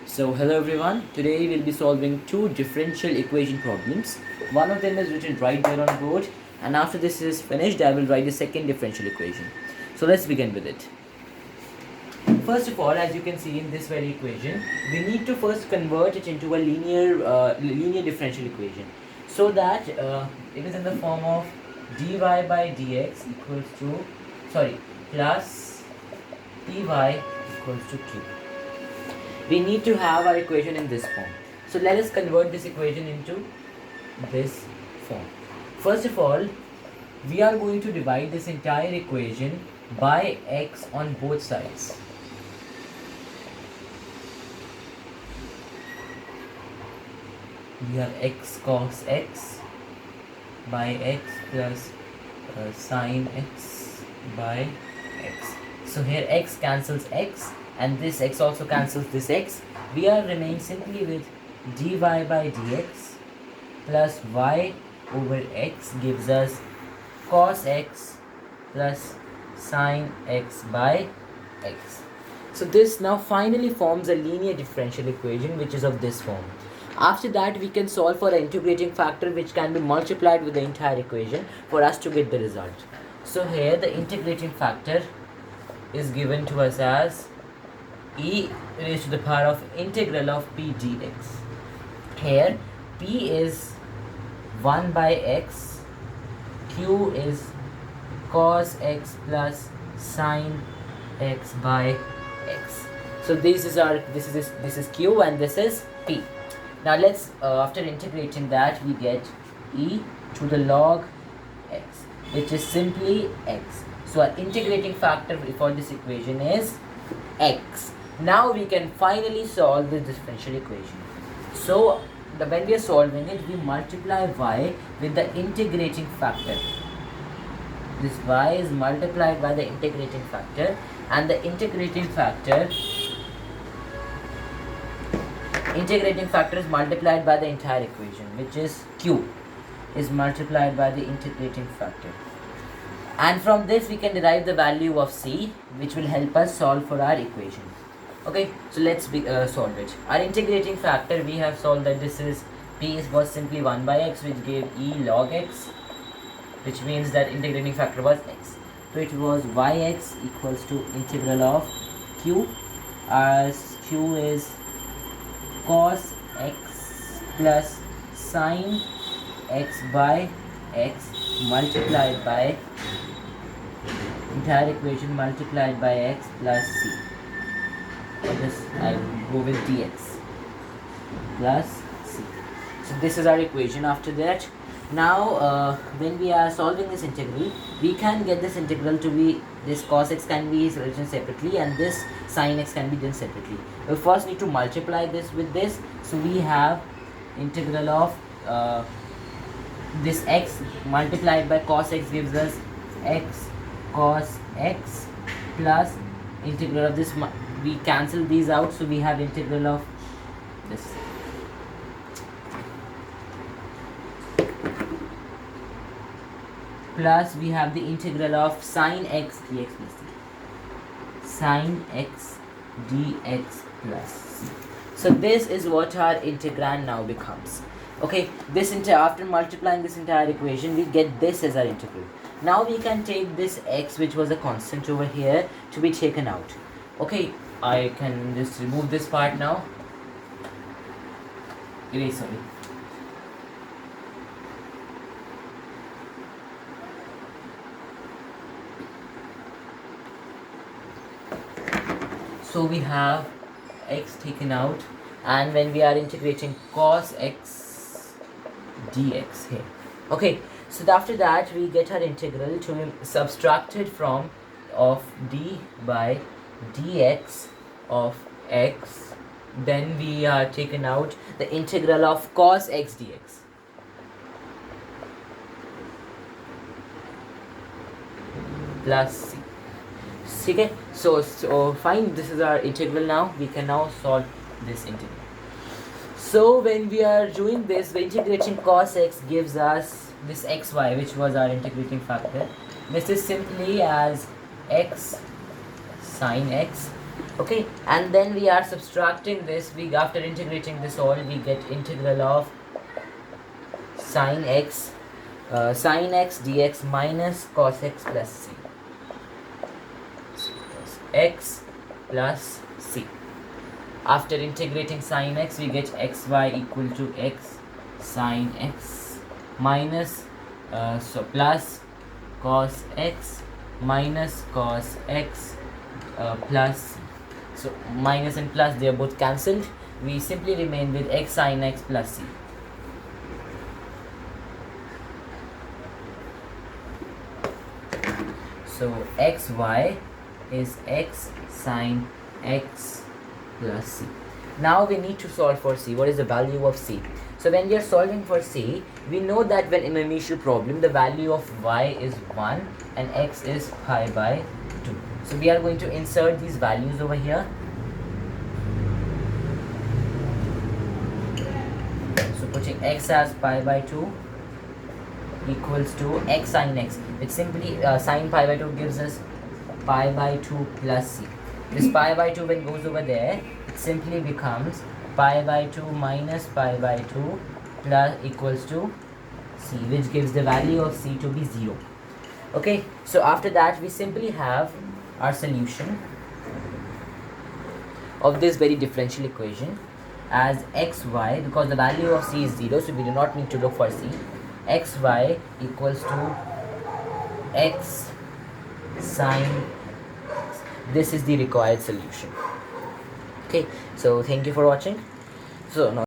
So hello everyone, today we'll be solving two differential equation problems. One of them is written right there on board, and after this is finished I will write the second differential equation. So let's begin with it. First of all, as you can see in this very equation, we need to first convert it into a linear differential equation, so that it is in the form of dy by dx equals to plus py equals to q. We need to have our equation in this form. So let us convert this equation into this form. First of all, we are going to divide this entire equation by x on both sides. We have x cos x by x plus sine x by x. So here x cancels x, and this x also cancels this x. We are remain simply with dy by dx plus y over x gives us cos x plus sine x by x. So this now finally forms a linear differential equation which is of this form. After that, we can solve for an integrating factor which can be multiplied with the entire equation for us to get the result. So here the integrating factor is given to us as e raised to the power of integral of p dx. Here p is 1 by x, q is cos x plus sine x by x. So this is q and this is p. Now let's after integrating that, we get e to the log x, which is simply x. So our integrating factor for this equation is x. Now we can finally solve this differential equation. So when we are solving it, we multiply y with the integrating factor. This y is multiplied by the integrating factor, and the integrating factor is multiplied by the entire equation, which is q is multiplied by the integrating factor. And from this we can derive the value of c, which will help us solve for our equation. Okay, so let's solve it. Our integrating factor, we have solved that this is p was simply 1 by x, which gave e log x, which means that integrating factor was x. So it was yx equals to integral of q, as q is cos x plus sine x by x multiplied by entire equation multiplied by x plus c. For this I go with dx plus c. So this is our equation. After that, now when we are solving this integral, we can get this integral to be, this cos x can be written separately and this sin x can be done separately. We first need to multiply this with this. So we have integral of this x multiplied by cos x gives us x cos x plus integral of this, we cancel these out, so we have integral of this plus we have the integral of sine x dx plus c. Sine x dx plus c. So this is what our integrand now becomes. Okay, this after multiplying this entire equation, we get this as our integral. Now we can take this x, which was a constant over here, to be taken out. Okay, I can just remove this part now. Erase, sorry. So we have x taken out, and when we are integrating cos x dx here. Okay, so after that we get our integral to be subtracted from of d by dx of x. Then we are taken out the integral of cos x dx. Plus c. Okay, so fine, this is our integral now. We can now solve this integral. So when we are doing this, the integrating cos x gives us this xy, which was our integrating factor. This is simply as x sine x Okay, and then we are subtracting this. We after integrating this all, we get integral of sine x dx minus cos x plus c. Cos x plus c. After integrating sine x, we get xy equal to x sine x minus plus cos x minus cos x plus c. So minus and plus, they are both cancelled. We simply remain with x sine x plus c. So xy is x sine x plus c. Now we need to solve for c. What is the value of c? So when we are solving for c, we know that when in an initial problem, the value of y is 1 and x is pi by 2. So we are going to insert these values over here. So putting x as pi by 2 equals to x sine x, which simply sine pi by 2 gives us pi by 2 plus c. This pi by 2 when goes over there, it simply becomes pi by 2 minus pi by 2 plus equals to c, which gives the value of c to be 0. Okay, so after that we simply have our solution of this very differential equation as xy, because the value of c is 0, so we do not need to look for c. Xy equals to x sine. This is the required solution. Okay, so thank you for watching. So now